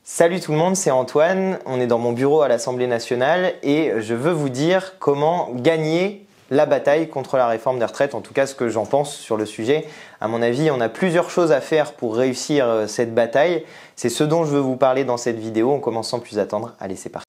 Salut tout le monde, c'est Antoine, on est dans mon bureau à l'Assemblée nationale et je veux vous dire comment gagner la bataille contre la réforme des retraites, en tout cas ce que j'en pense sur le sujet. À mon avis, on a plusieurs choses à faire pour réussir cette bataille. C'est ce dont je veux vous parler dans cette vidéo. On commence sans plus attendre. Allez, c'est parti.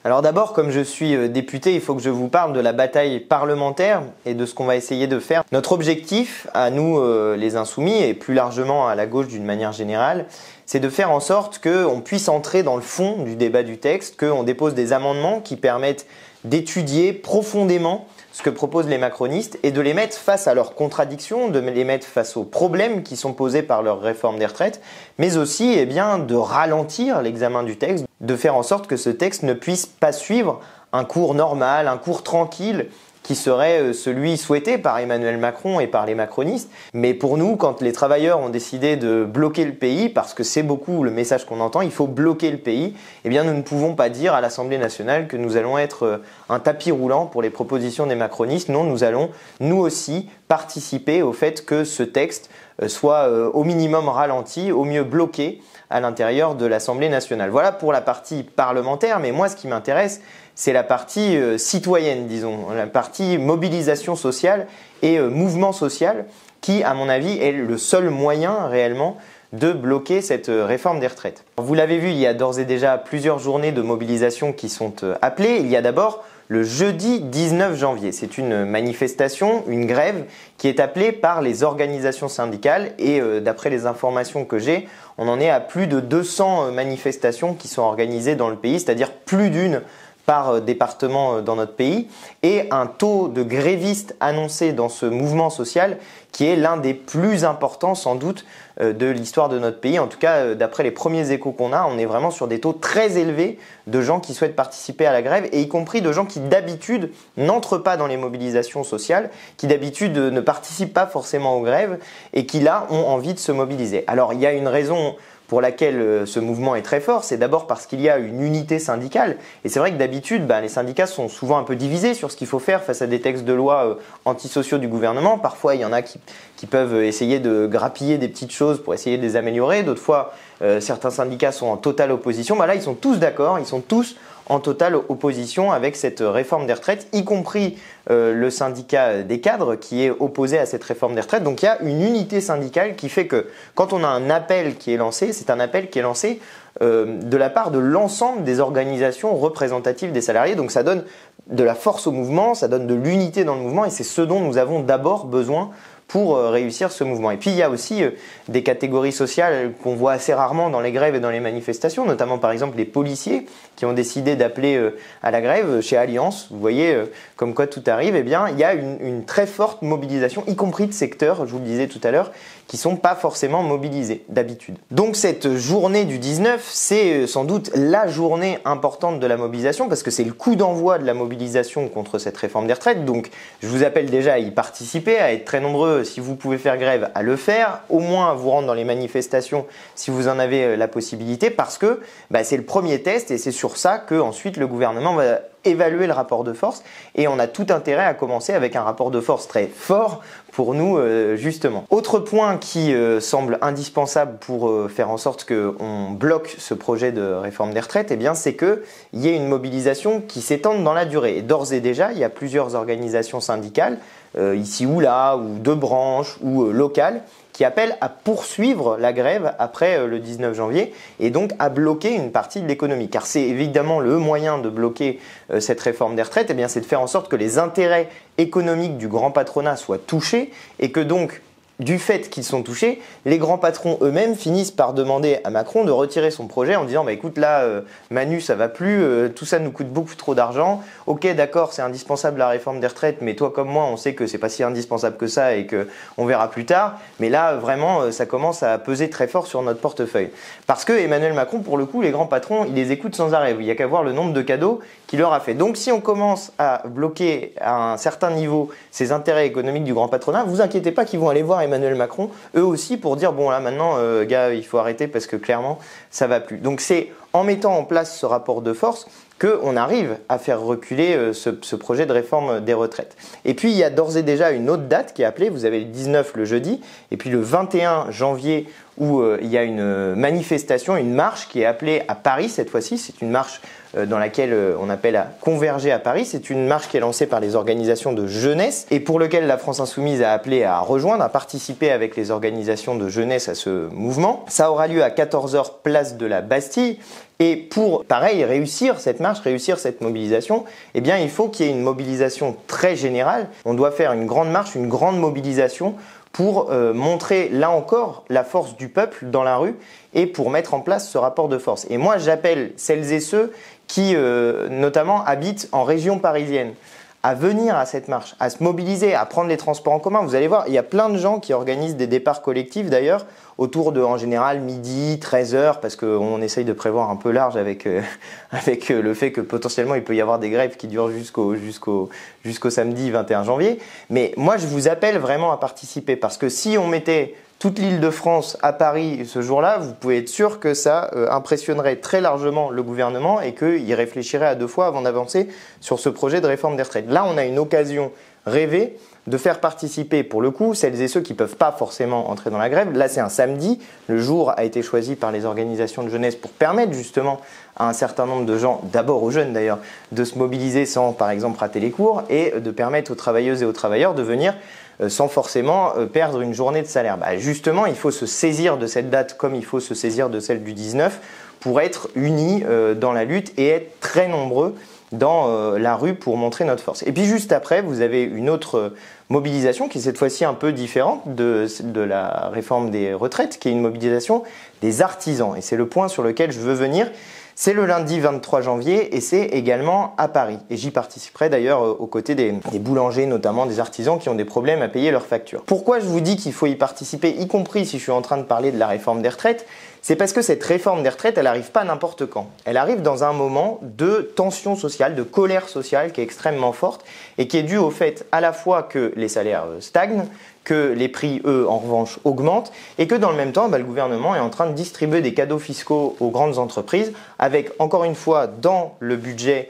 Alors d'abord, comme je suis député, il faut que je vous parle de la bataille parlementaire et de ce qu'on va essayer de faire. Notre objectif, à nous les insoumis et plus largement à la gauche d'une manière générale, c'est de faire en sorte qu'on puisse entrer dans le fond du débat du texte, qu'on dépose des amendements qui permettent d'étudier profondément ce que proposent les macronistes et de les mettre face à leurs contradictions, de les mettre face aux problèmes qui sont posés par leur réforme des retraites, mais aussi de ralentir l'examen du texte, de faire en sorte que ce texte ne puisse pas suivre un cours normal, un cours tranquille, qui serait celui souhaité par Emmanuel Macron et par les macronistes. Mais pour nous, quand les travailleurs ont décidé de bloquer le pays, parce que c'est beaucoup le message qu'on entend, il faut bloquer le pays, eh bien nous ne pouvons pas dire à l'Assemblée nationale que nous allons être un tapis roulant pour les propositions des macronistes. Non, nous allons nous aussi participer au fait que ce texte soit au minimum ralenti, au mieux bloqué à l'intérieur de l'Assemblée nationale. Voilà pour la partie parlementaire, mais moi ce qui m'intéresse, c'est la partie citoyenne, disons, la partie mobilisation sociale et mouvement social qui, à mon avis, est le seul moyen réellement de bloquer cette réforme des retraites. Vous l'avez vu, il y a d'ores et déjà plusieurs journées de mobilisation qui sont appelées. Il y a d'abord le jeudi 19 janvier. C'est une manifestation, une grève qui est appelée par les organisations syndicales et d'après les informations que j'ai, on en est à plus de 200 manifestations qui sont organisées dans le pays, c'est-à-dire plus d'une par département dans notre pays, et un taux de grévistes annoncé dans ce mouvement social qui est l'un des plus importants sans doute de l'histoire de notre pays. En tout cas, d'après les premiers échos qu'on a, on est vraiment sur des taux très élevés de gens qui souhaitent participer à la grève, et y compris de gens qui d'habitude n'entrent pas dans les mobilisations sociales, qui d'habitude ne participent pas forcément aux grèves, et qui là ont envie de se mobiliser. Alors il y a une raison pour laquelle ce mouvement est très fort, c'est d'abord parce qu'il y a une unité syndicale. Et c'est vrai que d'habitude, les syndicats sont souvent un peu divisés sur ce qu'il faut faire face à des textes de loi antisociaux du gouvernement. Parfois, il y en a qui peuvent essayer de grappiller des petites choses pour essayer de les améliorer. D'autres fois, certains syndicats sont en totale opposition. Là, ils sont tous d'accord, ils sont tous en totale opposition avec cette réforme des retraites, y compris le syndicat des cadres qui est opposé à cette réforme des retraites. Donc il y a une unité syndicale qui fait que quand on a un appel qui est lancé, c'est un appel qui est lancé de la part de l'ensemble des organisations représentatives des salariés. Donc ça donne de la force au mouvement, ça donne de l'unité dans le mouvement, et c'est ce dont nous avons d'abord besoin pour réussir ce mouvement. Et puis il y a aussi des catégories sociales qu'on voit assez rarement dans les grèves et dans les manifestations, notamment par exemple les policiers qui ont décidé d'appeler à la grève chez Alliance. Vous voyez comme quoi tout arrive. Eh bien, il y a une très forte mobilisation, y compris de secteurs, je vous le disais tout à l'heure, qui ne sont pas forcément mobilisés d'habitude. Donc cette journée du 19, c'est sans doute la journée importante de la mobilisation, parce que c'est le coup d'envoi de la mobilisation contre cette réforme des retraites. Donc je vous appelle déjà à y participer, à être très nombreux si vous pouvez faire grève, à le faire, au moins à vous rendre dans les manifestations si vous en avez la possibilité, parce que c'est le premier test et c'est sur ça que ensuite le gouvernement va évaluer le rapport de force, et on a tout intérêt à commencer avec un rapport de force très fort pour nous justement. Autre point qui semble indispensable pour faire en sorte qu'on bloque ce projet de réforme des retraites, c'est qu'il y ait une mobilisation qui s'étende dans la durée. Et d'ores et déjà, il y a plusieurs organisations syndicales, ici ou là, ou de branches, ou locales, qui appellent à poursuivre la grève après le 19 janvier et donc à bloquer une partie de l'économie. Car c'est évidemment le moyen de bloquer cette réforme des retraites, c'est de faire en sorte que les intérêts économiques du grand patronat soient touchés, et que donc, du fait qu'ils sont touchés, les grands patrons eux-mêmes finissent par demander à Macron de retirer son projet en disant écoute là Manu ça va plus, tout ça nous coûte beaucoup trop d'argent, ok d'accord c'est indispensable la réforme des retraites, mais toi comme moi on sait que c'est pas si indispensable que ça et que on verra plus tard, mais là vraiment ça commence à peser très fort sur notre portefeuille. Parce que Emmanuel Macron, pour le coup, les grands patrons il les écoute sans arrêt, il n'y a qu'à voir le nombre de cadeaux qu'il leur a fait. Donc si on commence à bloquer à un certain niveau ces intérêts économiques du grand patronat, vous inquiétez pas qu'ils vont aller voir Emmanuel Macron, eux aussi pour dire bon là maintenant gars il faut arrêter parce que clairement ça va plus. Donc c'est en mettant en place ce rapport de force qu'on arrive à faire reculer ce projet de réforme des retraites. Et puis il y a d'ores et déjà une autre date qui est appelée, vous avez le 19 le jeudi, et puis le 21 janvier où il y a une manifestation, une marche qui est appelée à Paris cette fois-ci. C'est une marche dans laquelle on appelle à converger à Paris. C'est une marche qui est lancée par les organisations de jeunesse et pour lequel la France Insoumise a appelé à rejoindre, à participer avec les organisations de jeunesse à ce mouvement. Ça aura lieu à 14h place de la Bastille. Et pour, pareil, réussir cette marche, réussir cette mobilisation, eh bien, il faut qu'il y ait une mobilisation très générale. On doit faire une grande marche, une grande mobilisation pour montrer, là encore, la force du peuple dans la rue et pour mettre en place ce rapport de force. Et moi, j'appelle celles et ceux qui, notamment, habitent en région parisienne, à venir à cette marche, à se mobiliser, à prendre les transports en commun. Vous allez voir, il y a plein de gens qui organisent des départs collectifs d'ailleurs, autour de, en général, midi, 13h, parce qu'on essaye de prévoir un peu large avec le fait que potentiellement il peut y avoir des grèves qui durent jusqu'au samedi 21 janvier. Mais moi, je vous appelle vraiment à participer, parce que si on mettait toute l'Île-de-France à Paris ce jour-là, vous pouvez être sûr que ça impressionnerait très largement le gouvernement et qu'il réfléchirait à deux fois avant d'avancer sur ce projet de réforme des retraites. Là, on a une occasion rêvée de faire participer, pour le coup, celles et ceux qui ne peuvent pas forcément entrer dans la grève. Là, c'est un samedi. Le jour a été choisi par les organisations de jeunesse pour permettre justement à un certain nombre de gens, d'abord aux jeunes d'ailleurs, de se mobiliser sans, par exemple, rater les cours et de permettre aux travailleuses et aux travailleurs de venir sans forcément perdre une journée de salaire. Justement, il faut se saisir de cette date comme il faut se saisir de celle du 19 pour être unis dans la lutte et être très nombreux dans la rue pour montrer notre force. Et puis juste après, vous avez une autre mobilisation qui est cette fois-ci un peu différente de la réforme des retraites, qui est une mobilisation des artisans. Et c'est le point sur lequel je veux venir. C'est le lundi 23 janvier et c'est également à Paris. Et j'y participerai d'ailleurs aux côtés des boulangers, notamment des artisans qui ont des problèmes à payer leurs factures. Pourquoi je vous dis qu'il faut y participer, y compris si je suis en train de parler de la réforme des retraites? C'est parce que cette réforme des retraites, elle n'arrive pas n'importe quand. Elle arrive dans un moment de tension sociale, de colère sociale qui est extrêmement forte et qui est due au fait à la fois que les salaires stagnent, que les prix, eux, en revanche, augmentent et que dans le même temps, le gouvernement est en train de distribuer des cadeaux fiscaux aux grandes entreprises avec, encore une fois, dans le budget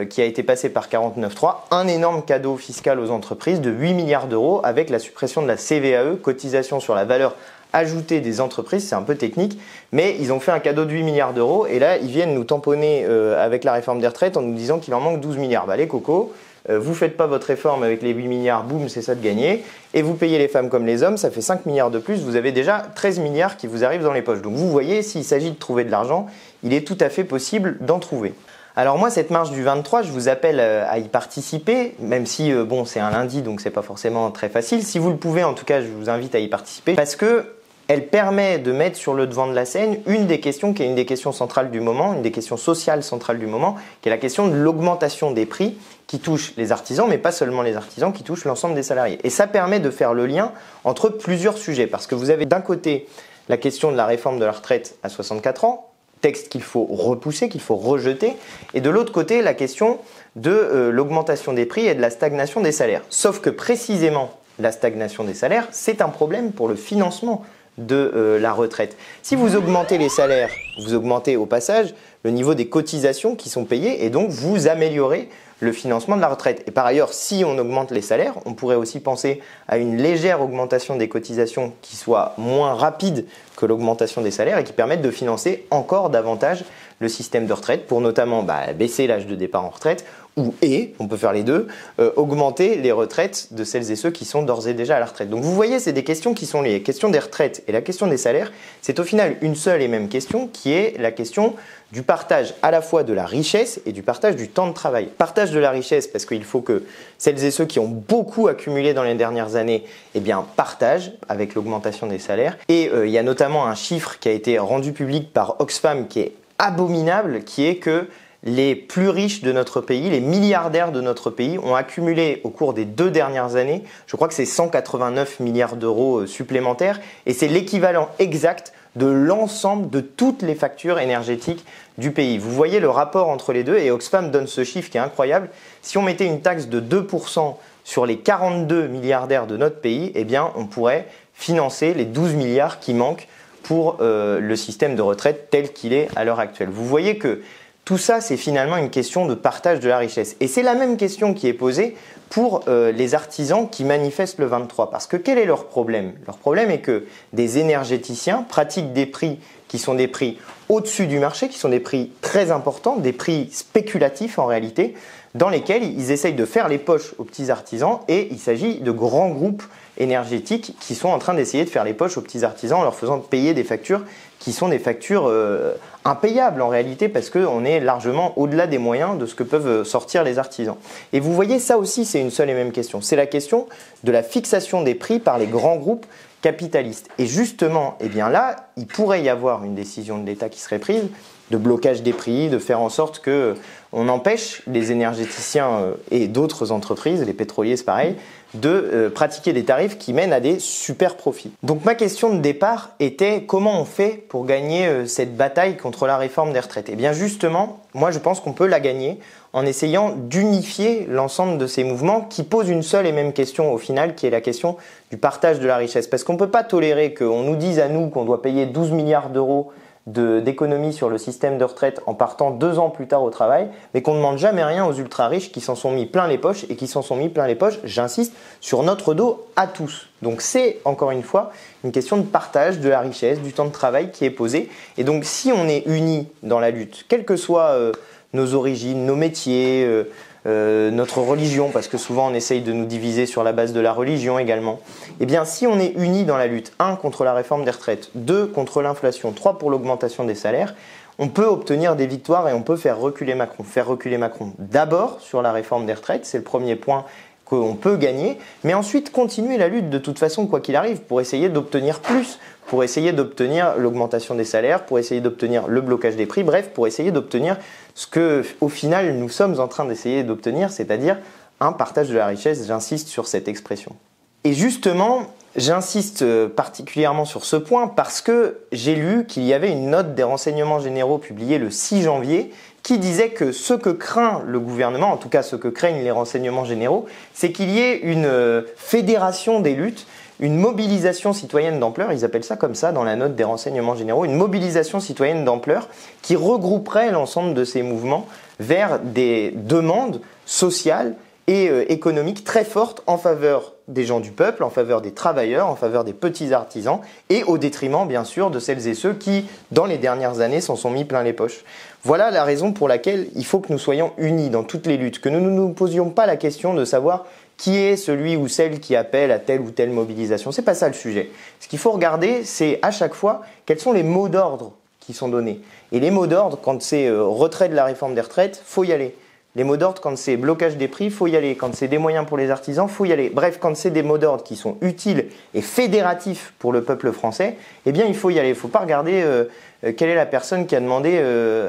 qui a été passé par 49.3, un énorme cadeau fiscal aux entreprises de 8 milliards d'euros avec la suppression de la CVAE, cotisation sur la valeur ajoutée des entreprises, c'est un peu technique, mais ils ont fait un cadeau de 8 milliards d'euros et là, ils viennent nous tamponner avec la réforme des retraites en nous disant qu'il en manque 12 milliards. Les cocos, vous faites pas votre réforme avec les 8 milliards, boum, c'est ça de gagner, et vous payez les femmes comme les hommes, ça fait 5 milliards de plus, vous avez déjà 13 milliards qui vous arrivent dans les poches. Donc vous voyez, s'il s'agit de trouver de l'argent, il est tout à fait possible d'en trouver. Alors moi, cette marche du 23, je vous appelle à y participer, même si c'est un lundi, donc c'est pas forcément très facile. Si vous le pouvez, en tout cas, je vous invite à y participer, parce que elle permet de mettre sur le devant de la scène une des questions qui est une des questions centrales du moment, une des questions sociales centrales du moment, qui est la question de l'augmentation des prix qui touche les artisans, mais pas seulement les artisans, qui touche l'ensemble des salariés. Et ça permet de faire le lien entre plusieurs sujets, parce que vous avez d'un côté la question de la réforme de la retraite à 64 ans, texte qu'il faut repousser, qu'il faut rejeter, et de l'autre côté la question de l'augmentation des prix et de la stagnation des salaires. Sauf que précisément la stagnation des salaires, c'est un problème pour le financement de la retraite. Si vous augmentez les salaires, vous augmentez au passage le niveau des cotisations qui sont payées et donc vous améliorez le financement de la retraite. Et par ailleurs, si on augmente les salaires, on pourrait aussi penser à une légère augmentation des cotisations qui soit moins rapide que l'augmentation des salaires et qui permette de financer encore davantage le système de retraite pour notamment baisser l'âge de départ en retraite on peut faire les deux, augmenter les retraites de celles et ceux qui sont d'ores et déjà à la retraite. Donc vous voyez, c'est des questions qui sont liées. La question des retraites et la question des salaires, c'est au final une seule et même question qui est la question du partage à la fois de la richesse et du partage du temps de travail. Partage de la richesse parce qu'il faut que celles et ceux qui ont beaucoup accumulé dans les dernières années partagent avec l'augmentation des salaires. Et il y a notamment un chiffre qui a été rendu public par Oxfam qui est abominable, qui est que les plus riches de notre pays, les milliardaires de notre pays ont accumulé au cours des 2 dernières années, je crois que c'est 189 milliards d'euros supplémentaires et c'est l'équivalent exact de l'ensemble de toutes les factures énergétiques du pays. Vous voyez le rapport entre les deux et Oxfam donne ce chiffre qui est incroyable. Si on mettait une taxe de 2% sur les 42 milliardaires de notre pays, on pourrait financer les 12 milliards qui manquent pour le système de retraite tel qu'il est à l'heure actuelle. Vous voyez que tout ça, c'est finalement une question de partage de la richesse. Et c'est la même question qui est posée pour les artisans qui manifestent le 23. Parce que quel est leur problème? Leur problème est que des énergéticiens pratiquent des prix qui sont des prix au-dessus du marché, qui sont des prix très importants, des prix spéculatifs en réalité, dans lesquels ils essayent de faire les poches aux petits artisans, et il s'agit de grands groupes énergétiques qui sont en train d'essayer de faire les poches aux petits artisans en leur faisant payer des factures qui sont des factures impayables en réalité, parce qu'on est largement au-delà des moyens de ce que peuvent sortir les artisans. Et vous voyez, ça aussi c'est une seule et même question. C'est la question de la fixation des prix par les grands groupes capitalistes. Et justement, eh bien là, il pourrait y avoir une décision de l'État qui serait prise de blocage des prix, de faire en sorte qu'on empêche les énergéticiens et d'autres entreprises, les pétroliers c'est pareil, de pratiquer des tarifs qui mènent à des super profits. Donc ma question de départ était comment on fait pour gagner cette bataille contre la réforme des retraites? Et bien justement, moi je pense qu'on peut la gagner en essayant d'unifier l'ensemble de ces mouvements qui posent une seule et même question au final, qui est la question du partage de la richesse. Parce qu'on ne peut pas tolérer qu'on nous dise à nous qu'on doit payer 12 milliards d'euros d'économie sur le système de retraite en partant 2 ans plus tard au travail, mais qu'on ne demande jamais rien aux ultra-riches qui s'en sont mis plein les poches, et qui s'en sont mis plein les poches, j'insiste, sur notre dos à tous. Donc c'est, encore une fois, une question de partage de la richesse, du temps de travail qui est posé. Et donc si on est unis dans la lutte, quelles que soient nos origines, nos métiers, notre religion, parce que souvent on essaye de nous diviser sur la base de la religion également. Eh bien, si on est unis dans la lutte, 1 contre la réforme des retraites, 2 contre l'inflation, 3 pour l'augmentation des salaires, on peut obtenir des victoires et on peut faire reculer Macron. Faire reculer Macron d'abord sur la réforme des retraites, c'est le premier point qu'on peut gagner, mais ensuite continuer la lutte de toute façon, quoi qu'il arrive, pour essayer d'obtenir plus, pour essayer d'obtenir l'augmentation des salaires, pour essayer d'obtenir le blocage des prix, bref, pour essayer d'obtenir ce que, au final, nous sommes en train d'essayer d'obtenir, c'est-à-dire un partage de la richesse. J'insiste sur cette expression. Et justement, j'insiste particulièrement sur ce point parce que j'ai lu qu'il y avait une note des renseignements généraux publiée le 6 janvier qui disait que ce que craint le gouvernement, en tout cas ce que craignent les renseignements généraux, c'est qu'il y ait une fédération des luttes, une mobilisation citoyenne d'ampleur, ils appellent ça comme ça dans la note des renseignements généraux, une mobilisation citoyenne d'ampleur qui regrouperait l'ensemble de ces mouvements vers des demandes sociales et économiques très fortes en faveur des gens du peuple, en faveur des travailleurs, en faveur des petits artisans et au détriment bien sûr de celles et ceux qui, dans les dernières années, s'en sont mis plein les poches. Voilà la raison pour laquelle il faut que nous soyons unis dans toutes les luttes, que nous ne nous posions pas la question de savoir qui est celui ou celle qui appelle à telle ou telle mobilisation. C'est pas ça le sujet. Ce qu'il faut regarder, c'est à chaque fois quels sont les mots d'ordre qui sont donnés. Et les mots d'ordre, quand c'est retrait de la réforme des retraites, faut y aller. Les mots d'ordre, quand c'est blocage des prix, faut y aller. Quand c'est des moyens pour les artisans, faut y aller. Bref, quand c'est des mots d'ordre qui sont utiles et fédératifs pour le peuple français, eh bien, il faut y aller. Il ne faut pas regarder quelle est la personne qui a demandé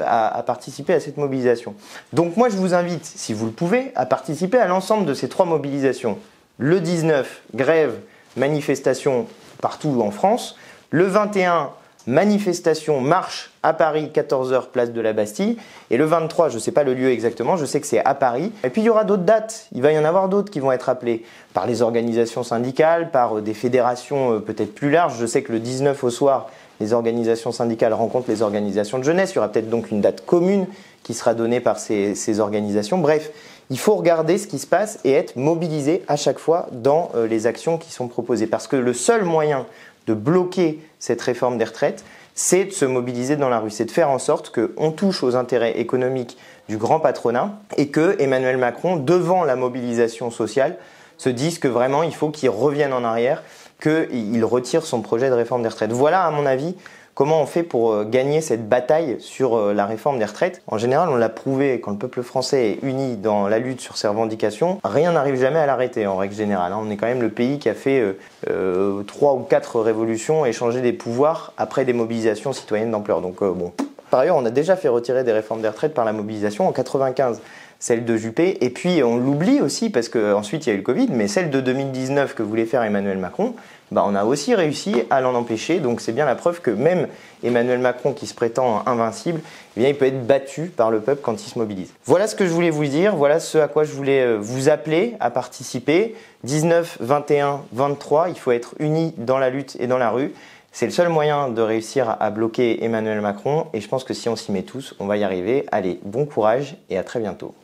à participer à cette mobilisation. Donc moi, je vous invite, si vous le pouvez, à participer à l'ensemble de ces 3 mobilisations. Le 19, grève, manifestation partout en France. Le 21, manifestation, marche à Paris, 14h, place de la Bastille. Et le 23, je ne sais pas le lieu exactement, je sais que c'est à Paris. Et puis il y aura d'autres dates, il va y en avoir d'autres qui vont être appelées par les organisations syndicales, par des fédérations peut-être plus larges. Je sais que le 19 au soir, les organisations syndicales rencontrent les organisations de jeunesse. Il y aura peut-être donc une date commune qui sera donnée par ces organisations. Bref, il faut regarder ce qui se passe et être mobilisé à chaque fois dans les actions qui sont proposées. Parce que le seul moyen de bloquer cette réforme des retraites, c'est de se mobiliser dans la rue, c'est de faire en sorte qu'on touche aux intérêts économiques du grand patronat et que Emmanuel Macron, devant la mobilisation sociale, se dise que vraiment il faut qu'il revienne en arrière, qu'il retire son projet de réforme des retraites. Voilà à mon avis comment on fait pour gagner cette bataille sur la réforme des retraites. En général, on l'a prouvé, quand le peuple français est uni dans la lutte sur ses revendications, rien n'arrive jamais à l'arrêter en règle générale. On est quand même le pays qui a fait 3 ou 4 révolutions et changé des pouvoirs après des mobilisations citoyennes d'ampleur. Donc bon. Par ailleurs, on a déjà fait retirer des réformes des retraites par la mobilisation. En 95, celle de Juppé, et puis on l'oublie aussi parce qu'ensuite il y a eu le Covid, mais celle de 2019 que voulait faire Emmanuel Macron, on a aussi réussi à l'en empêcher, donc c'est bien la preuve que même Emmanuel Macron qui se prétend invincible, eh bien, il peut être battu par le peuple quand il se mobilise. Voilà ce que je voulais vous dire, voilà ce à quoi je voulais vous appeler à participer. 19, 21, 23, il faut être unis dans la lutte et dans la rue. C'est le seul moyen de réussir à bloquer Emmanuel Macron et je pense que si on s'y met tous, on va y arriver. Allez, bon courage et à très bientôt.